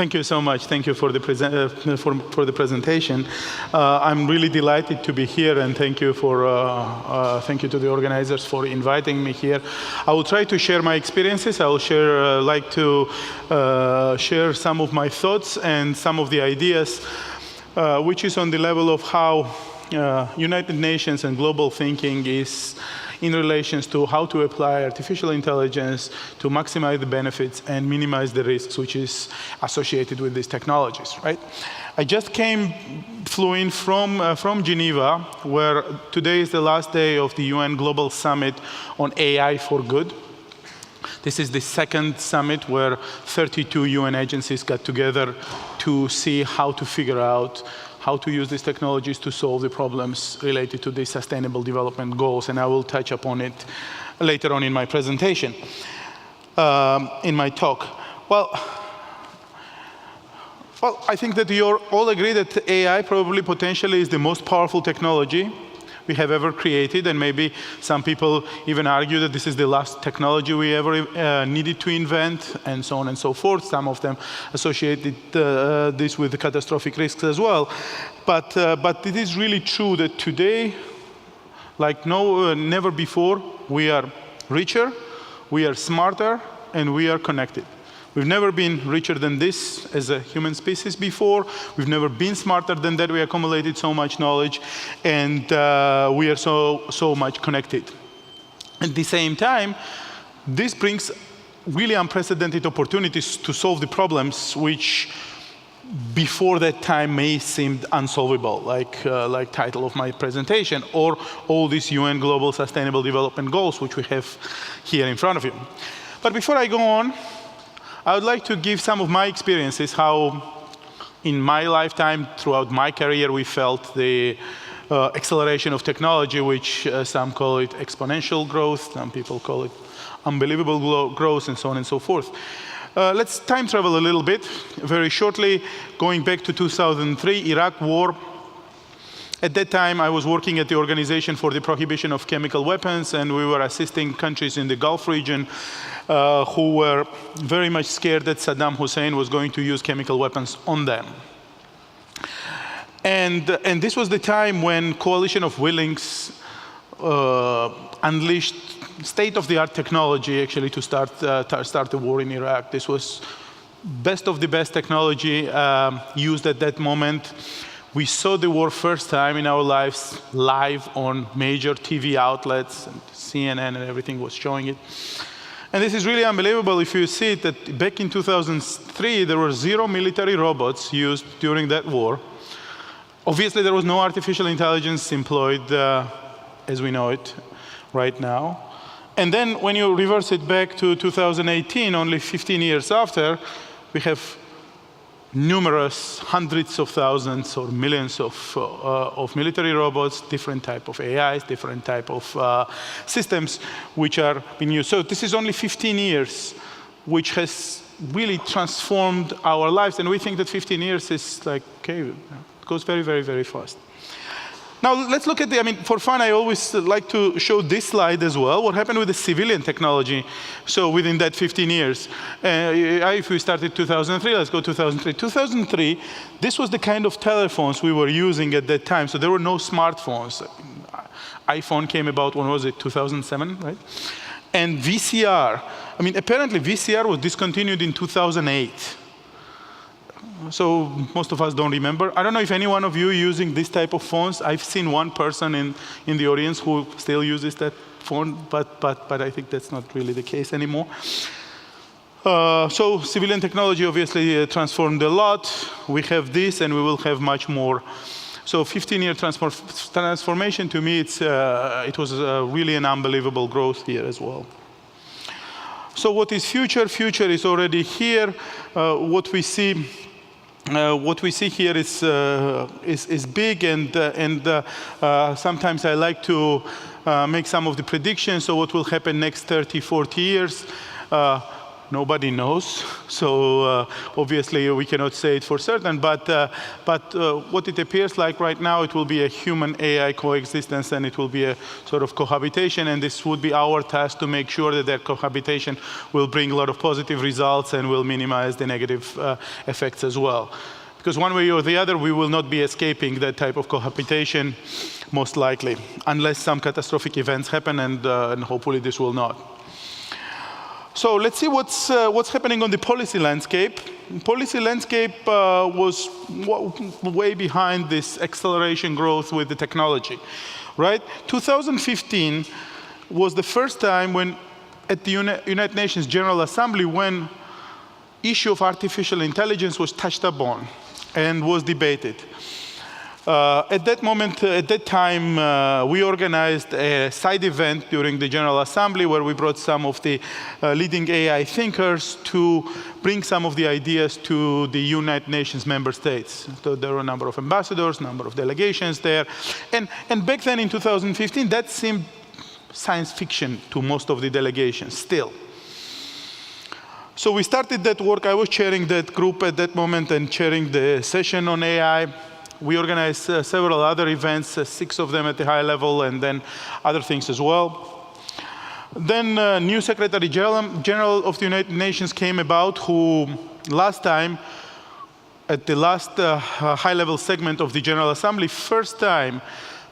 Thank you so much. Thank you for the presentation. I'm really delighted to be here, and thank you to the organizers for inviting me here. I will try to share my experiences. I will like to share some of my thoughts and some of the ideas, which is on the level of how United Nations and global thinking is in relations to how to apply artificial intelligence to maximize the benefits and minimize the risks which is associated with these technologies, right? I just flew in from Geneva, where today is the last day of the UN Global Summit on AI for Good. This is the second summit where 32 UN agencies got together to see how to figure out how to use these technologies to solve the problems related to the Sustainable Development Goals, and I will touch upon it later on in my presentation, in my talk. Well, I think that you all agree that AI probably potentially is the most powerful technology we have ever created, and maybe some people even argue that this is the last technology we ever needed to invent, and so on and so forth. Some of them associated this with the catastrophic risks as well. But it is really true that today, like never before, we are richer, we are smarter, and we are connected. We've never been richer than this as a human species before. We've never been smarter than that. We accumulated so much knowledge, and we are so much connected. At the same time, this brings really unprecedented opportunities to solve the problems which before that time may seem unsolvable, like title of my presentation, or all these UN Global Sustainable Development Goals which we have here in front of you. But before I go on, I would like to give some of my experiences, how in my lifetime, throughout my career, we felt the acceleration of technology, which some call it exponential growth, some people call it unbelievable growth, and so on and so forth. Let's time travel a little bit, very shortly, going back to 2003, Iraq War. At that time, I was working at the Organization for the Prohibition of Chemical Weapons, and we were assisting countries in the Gulf region who were very much scared that Saddam Hussein was going to use chemical weapons on them. And this was the time when Coalition of Willings unleashed state-of-the-art technology, actually, to start the war in Iraq. This was best of the best technology used at that moment. We saw the war first time in our lives live on major TV outlets, and CNN and everything was showing it. And this is really unbelievable if you see it, that back in 2003, there were 0 military robots used during that war. Obviously, there was no artificial intelligence employed as we know it right now. And then when you reverse it back to 2018, only 15 years after, we have numerous hundreds of thousands or millions of military robots, different type of AIs, different type of systems which are being used. So this is only 15 years, which has really transformed our lives. And we think that 15 years is like, okay, it goes very, very, very fast. Now, let's look at for fun, I always like to show this slide as well, what happened with the civilian technology. So within that 15 years, if we started 2003, let's go 2003. 2003, this was the kind of telephones we were using at that time. So there were no smartphones. iPhone came about, when was it, 2007, right? And VCR, apparently VCR was discontinued in 2008. So most of us don't remember. I don't know if any one of you using this type of phones. I've seen one person in the audience who still uses that phone, but I think that's not really the case anymore. So civilian technology obviously transformed a lot. We have this, and we will have much more. So 15-year transformation, to me, it was really an unbelievable growth here as well. So what is future? Future is already here. What we see here is big, and sometimes I like to make some of the predictions. So what will happen next 30, 40 years? nobody knows. So obviously we cannot say it for certain, but what it appears like right now, it will be a human-AI coexistence, and it will be a sort of cohabitation, and this would be our task to make sure that that cohabitation will bring a lot of positive results and will minimize the negative effects as well. Because one way or the other, we will not be escaping that type of cohabitation, most likely, unless some catastrophic events happen, and hopefully this will not. So let's see what's happening on the policy landscape. Policy landscape was way behind this acceleration growth with the technology, right? 2015 was the first time when, at the United Nations General Assembly, when issue of artificial intelligence was touched upon and was debated. At that moment, at that time, we organized a side event during the General Assembly where we brought some of the leading AI thinkers to bring some of the ideas to the United Nations member states. So there were a number of ambassadors, a number of delegations there. And back then in 2015, that seemed science fiction to most of the delegations still. So we started that work. I was chairing that group at that moment and chairing the session on AI. We organized several other events, 6 of them at the high level, and then other things as well. Then new Secretary General of the United Nations came about, who last time, at the last high-level segment of the General Assembly, first time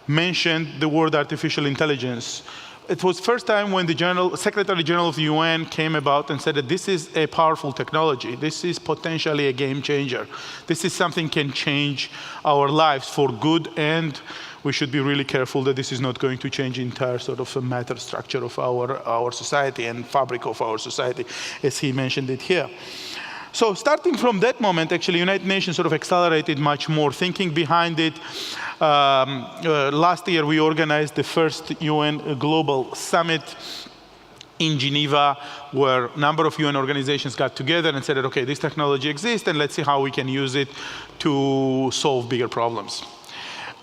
mentioned the word artificial intelligence. It was first time when the Secretary General of the UN came about and said that this is a powerful technology. This is potentially a game changer. This is something can change our lives for good, and we should be really careful that this is not going to change the entire sort of a matter structure of our society and fabric of our society, as he mentioned it here. So starting from that moment, actually, United Nations sort of accelerated much more thinking behind it. Last year, we organized the first UN Global Summit in Geneva, where a number of UN organizations got together and said, okay, this technology exists, and let's see how we can use it to solve bigger problems.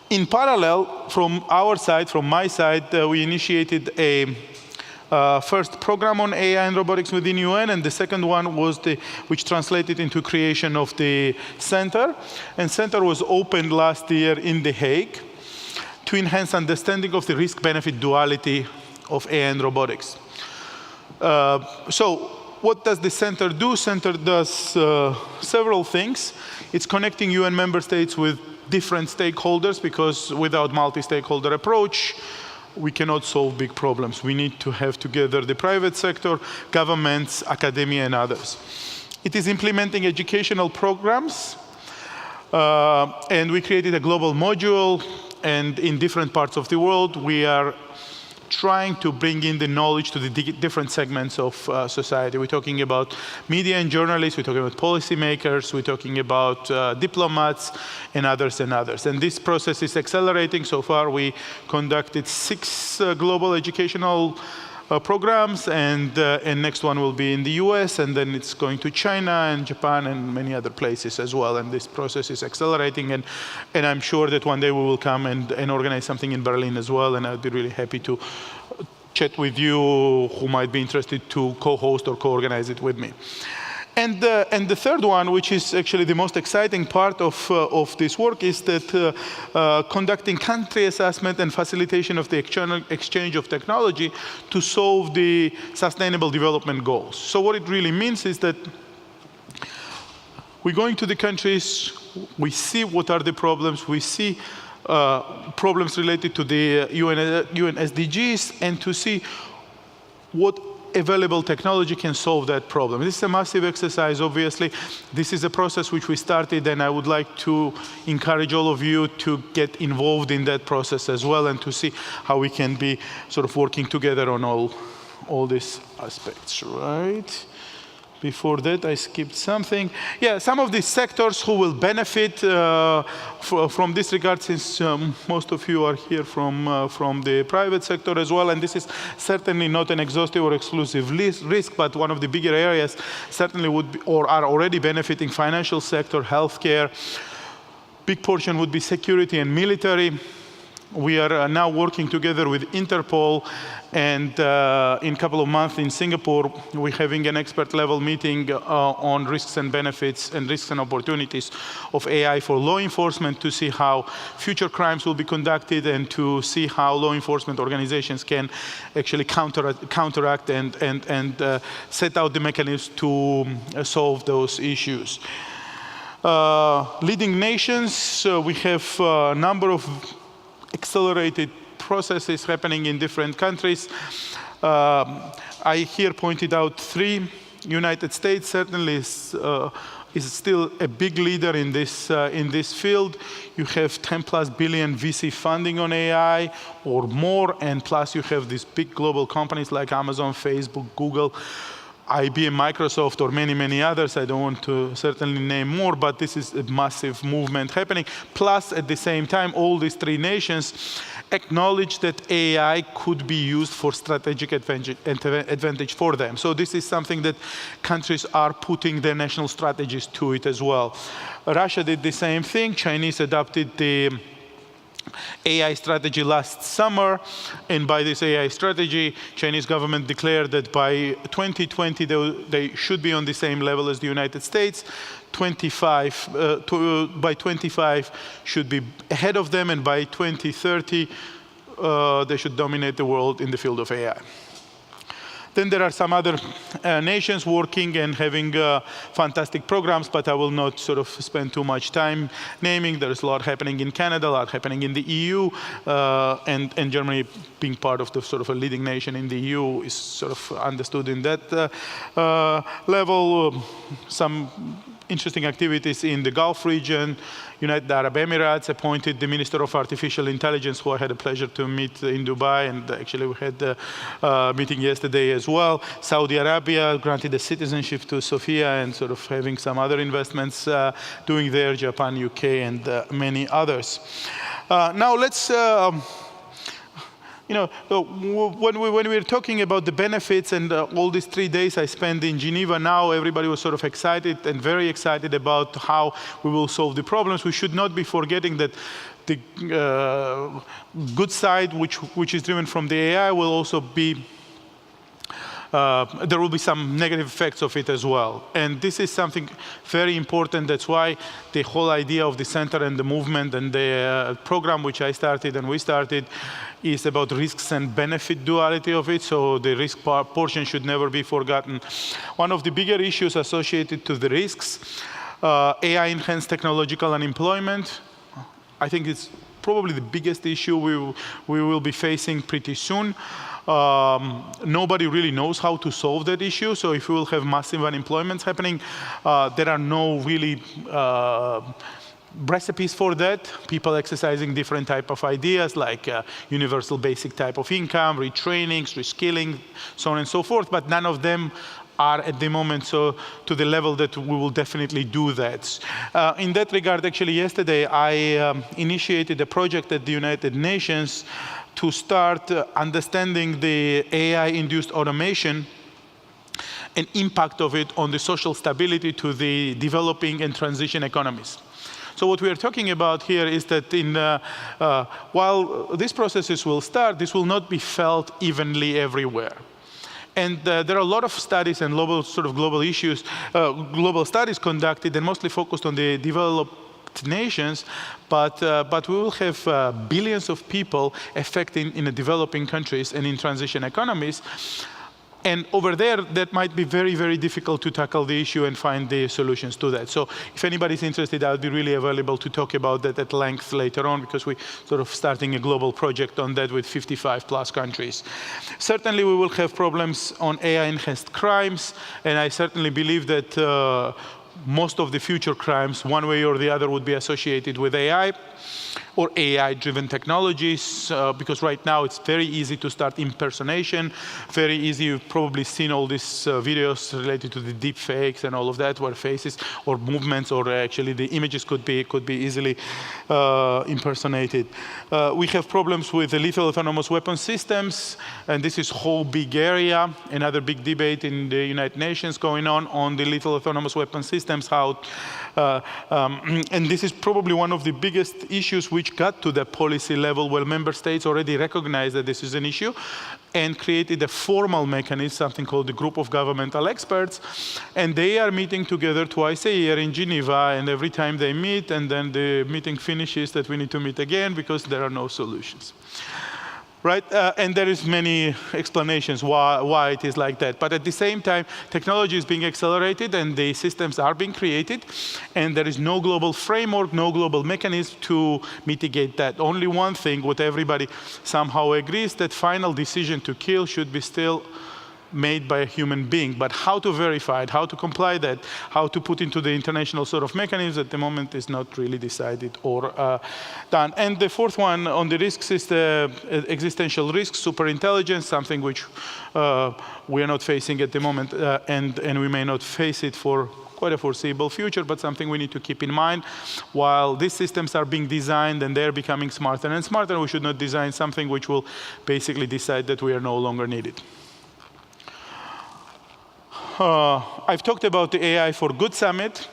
In parallel, from our side, from my side, we initiated a first program on AI and robotics within UN, and the second one was which translated into creation of the center. And center was opened last year in The Hague to enhance understanding of the risk-benefit duality of AI and robotics. So what does the center do? Center does several things. It's connecting UN member states with different stakeholders, because without multi-stakeholder approach, we cannot solve big problems. We need to have together the private sector, governments, academia, and others. It is implementing educational programs, and we created a global module, and in different parts of the world, we are trying to bring in the knowledge to the different segments of society. We're talking about media and journalists, we're talking about policymakers, we're talking about diplomats, and others and others. And this process is accelerating. So far, we conducted 6 global educational programs, and next one will be in the US, and then it's going to China and Japan and many other places as well. And this process is accelerating, and I'm sure that one day we will come and organize something in Berlin as well, and I'd be really happy to chat with you who might be interested to co-host or co-organize it with me. And the third one, which is actually the most exciting part of this work, is that conducting country assessment and facilitation of the exchange of technology to solve the sustainable development goals. So what it really means is that we're going to the countries, we see what are the problems, we see problems related to the UN SDGs, and to see what available technology can solve that problem. This is a massive exercise, obviously. This is a process which we started, and I would like to encourage all of you to get involved in that process as well, and to see how we can be sort of working together on all these aspects, right? Before that, I skipped something. Yeah, some of the sectors who will benefit from this regard, since most of you are here from the private sector as well, and this is certainly not an exhaustive or exclusive risk, but one of the bigger areas certainly would be, or are already benefiting: financial sector, healthcare. Big portion would be security and military. We are now working together with Interpol, and in a couple of months in Singapore, we're having an expert-level meeting on risks and benefits and risks and opportunities of AI for law enforcement to see how future crimes will be conducted and to see how law enforcement organizations can actually counteract and set out the mechanisms to solve those issues. Leading nations, we have a number of accelerated processes happening in different countries. I here pointed out 3. United States certainly is still a big leader in this field. You have 10+ billion VC funding on AI or more, and plus you have these big global companies like Amazon, Facebook, Google, IBM, Microsoft, or many, many others. I don't want to certainly name more, but this is a massive movement happening. Plus, at the same time, all these 3 nations acknowledge that AI could be used for strategic advantage for them. So this is something that countries are putting their national strategies to it as well. Russia did the same thing. Chinese adopted the AI strategy last summer, and by this AI strategy, Chinese government declared that by 2020 they should be on the same level as the United States. By 25 should be ahead of them, and by 2030 they should dominate the world in the field of AI. Then there are some other nations working and having fantastic programs, but I will not sort of spend too much time naming. There's a lot happening in Canada, a lot happening in the EU, and Germany being part of the sort of a leading nation in the EU is sort of understood in that level. Some interesting activities in the Gulf region. United Arab Emirates appointed the Minister of Artificial Intelligence, who I had the pleasure to meet in Dubai, and actually we had a meeting yesterday as well. Saudi Arabia granted a citizenship to Sophia and sort of having some other investments doing there, Japan, UK, and many others. Now let's when we were talking about the benefits and all these 3 days I spent in Geneva, now everybody was sort of excited and very excited about how we will solve the problems. We should not be forgetting that the good side, which is driven from the AI, will also be there will be some negative effects of it as well. And this is something very important. That's why the whole idea of the center and the movement and the program which I started and we started is about risks and benefit duality of it. So the risk portion should never be forgotten. One of the bigger issues associated to the risks, AI-enhanced technological unemployment. I think it's probably the biggest issue we will be facing pretty soon. Nobody really knows how to solve that issue. So if we will have massive unemployment happening, there are no really recipes for that. People exercising different type of ideas like universal basic type of income, retrainings, reskilling, so on and so forth. But none of them are at the moment so to the level that we will definitely do that. In that regard, actually yesterday I initiated a project at the United Nations to start understanding the AI-induced automation and impact of it on the social stability to the developing and transition economies. So what we are talking about here is that while these processes will start, this will not be felt evenly everywhere. And there are a lot of studies and global issues, global studies conducted and mostly focused on the developed nations, but we will have billions of people affected in the developing countries and in transition economies. And over there, that might be very, very difficult to tackle the issue and find the solutions to that. So if anybody's interested, I'll be really available to talk about that at length later on, because we're sort of starting a global project on that with 55+ countries. Certainly, we will have problems on AI-enhanced crimes, and I certainly believe that most of the future crimes, one way or the other, would be associated with AI or AI-driven technologies, because right now it's very easy to start impersonation, very easy. You've probably seen all these videos related to the deep fakes and all of that, where faces or movements or actually the images could be easily impersonated. We have problems with the lethal autonomous weapon systems, and this is a whole big area, another big debate in the United Nations going on the lethal autonomous weapon systems. systems, and this is probably one of the biggest issues which got to the policy level where member states already recognize that this is an issue and created a formal mechanism, something called the Group of Governmental Experts. And they are meeting together twice a year in Geneva, and every time they meet, and then the meeting finishes that we need to meet again because there are no solutions. Right? And there is many explanations why it is like that. But at the same time, technology is being accelerated and the systems are being created. And there is no global framework, no global mechanism to mitigate that. Only one thing, what everybody somehow agrees, that final decision to kill should be still made by a human being. But how to verify it, how to comply that, how to put into the international sort of mechanisms at the moment is not really decided or done. And the fourth one on the risks is the existential risks, superintelligence, something which we are not facing at the moment, and we may not face it for quite a foreseeable future, but something we need to keep in mind. While these systems are being designed and they're becoming smarter and smarter, we should not design something which will basically decide that we are no longer needed. I've talked about the AI for Good Summit,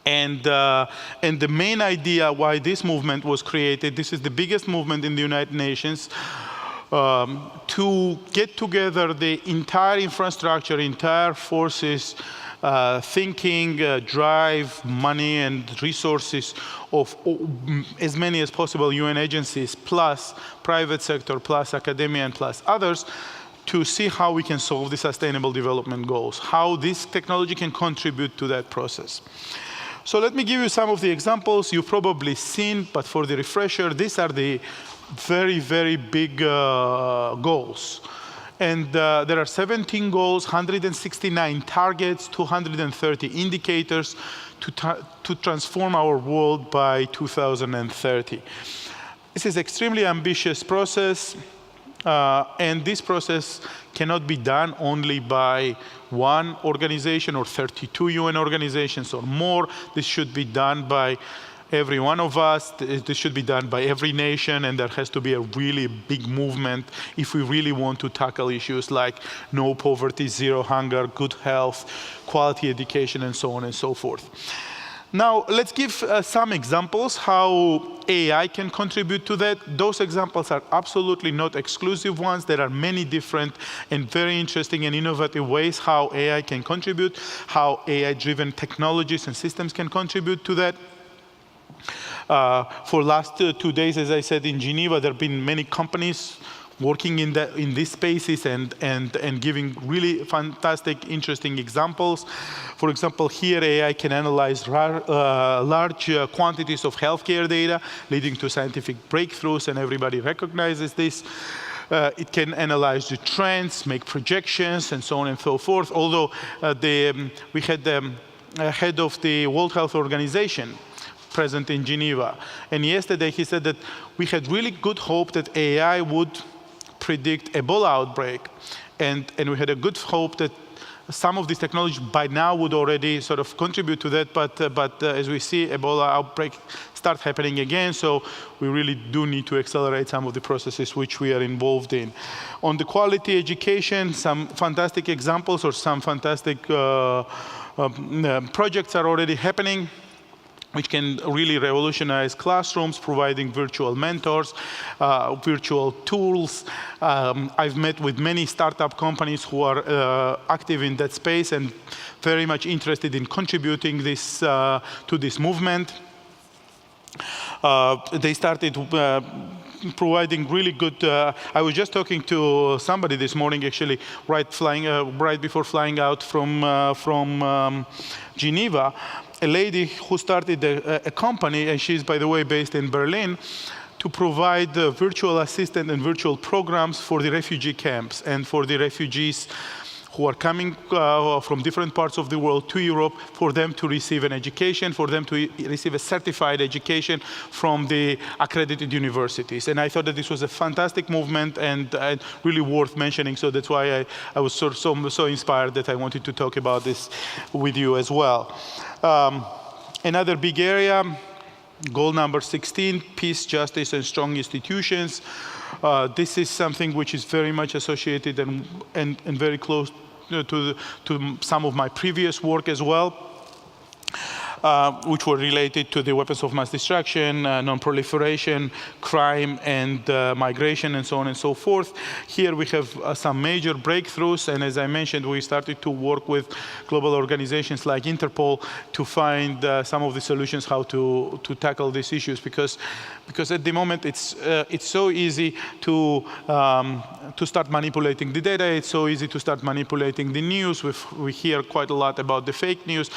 and the main idea why this movement was created, this is the biggest movement in the United Nations, to get together the entire infrastructure, entire forces, thinking, drive, money, and resources of as many as possible UN agencies, plus private sector, plus academia, and plus others, to see how we can solve the sustainable development goals, how this technology can contribute to that process. So let me give you some of the examples you've probably seen, but for the refresher, these are the very, very big goals. And there are 17 goals, 169 targets, 230 indicators to transform our world by 2030. This is an extremely ambitious process. And this process cannot be done only by one organization or 32 UN organizations or more. This should be done by every one of us. This should be done by every nation, and there has to be a really big movement if we really want to tackle issues like no poverty, zero hunger, good health, quality education, and so on and so forth. Now, let's give some examples how AI can contribute to that. Those examples are absolutely not exclusive ones. There are many different and very interesting and innovative ways how AI can contribute, how AI-driven technologies and systems can contribute to that. For last 2 days, as I said, in Geneva, there have been many companies working in these spaces and giving really fantastic, interesting examples. For example, here AI can analyze large quantities of healthcare data, leading to scientific breakthroughs, and everybody recognizes this. It can analyze the trends, make projections, and so on and so forth. Although we had the head of the World Health Organization present in Geneva, and yesterday he said that we had really good hope that AI would predict Ebola outbreak, and we had a good hope that some of these technologies by now would already sort of contribute to that, but as we see, Ebola outbreak start happening again, so we really do need to accelerate some of the processes which we are involved in. On the quality education, some fantastic examples or some fantastic projects are already happening, which can really revolutionize classrooms, providing virtual mentors, virtual tools. I've met with many startup companies who are active in that space and very much interested in contributing this to this movement. They started providing really good. I was just talking to somebody this morning, actually, right before flying out from Geneva. A lady who started a company, and she's, by the way, based in Berlin, to provide virtual assistant and virtual programs for the refugee camps and for the refugees who are coming from different parts of the world to Europe, for them to receive an education, for them to receive a certified education from the accredited universities. And I thought that this was a fantastic movement and really worth mentioning. So that's why I was so inspired that I wanted to talk about this with you as well. Another big area, goal number 16, peace, justice, and strong institutions. This is something which is very much associated and very close to some of my previous work as well. which were related to the weapons of mass destruction, non-proliferation, crime, and migration, and so on and so forth. Here we have some major breakthroughs, and as I mentioned, we started to work with global organizations like Interpol to find some of the solutions how to tackle these issues, because at the moment it's so easy to start manipulating the data. It's so easy to start manipulating the news. We hear quite a lot about the fake news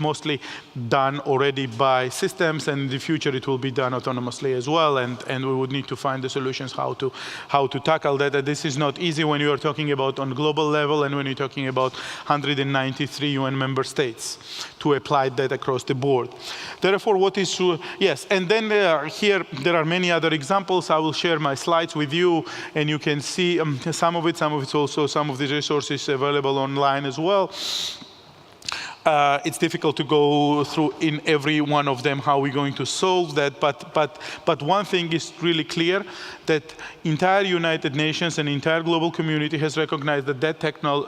mostly done already by systems, and in the future it will be done autonomously as well, and we would need to find the solutions how to tackle that. This is not easy when you are talking about on global level and when you're talking about 193 UN member states to apply that across the board. Therefore, what is yes, and then here there are many other examples. I will share my slides with you, and you can see some of it's also some of the resources available online as well. It's difficult to go through in every one of them how we're going to solve that, but one thing is really clear, that entire United Nations and entire global community has recognized that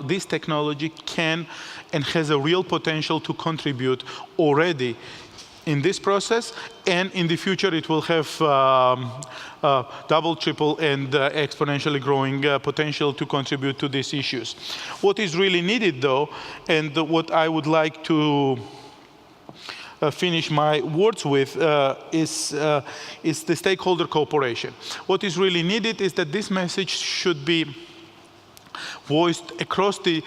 this technology can and has a real potential to contribute already in this process, and in the future it will have double, triple, and exponentially growing potential to contribute to these issues. What is really needed, though, and what I would like to finish my words with is the stakeholder cooperation. What is really needed is that this message should be voiced across the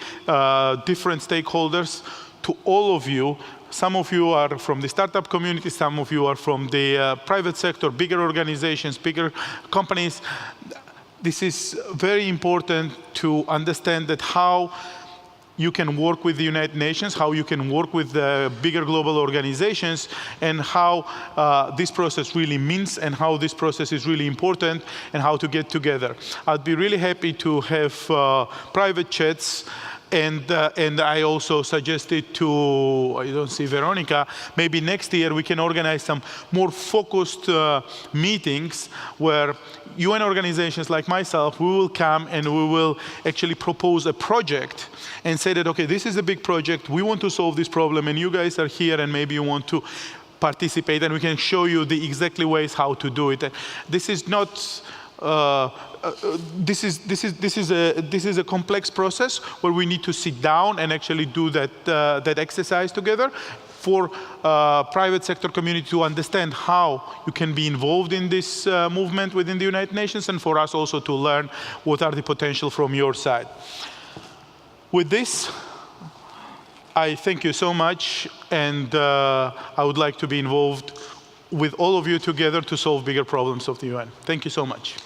different stakeholders to all of you. Some of you are from the startup community, some of you are from the private sector, bigger organizations, bigger companies. This is very important to understand that how you can work with the United Nations, how you can work with the bigger global organizations, and how this process really means, and how this process is really important, and how to get together. I'd be really happy to have private chats. And I also suggested to, I don't see Veronica, maybe next year we can organize some more focused meetings where UN organizations like myself, we will come and we will actually propose a project and say that, okay, this is a big project, we want to solve this problem, and you guys are here and maybe you want to participate, and we can show you the exactly ways how to do it. And this is not this is a complex process where we need to sit down and actually do that exercise together for private sector community to understand how you can be involved in this movement within the United Nations, and for us also to learn what are the potential from your side. With this, I thank you so much, and I would like to be involved with all of you together to solve bigger problems of the UN. Thank you so much.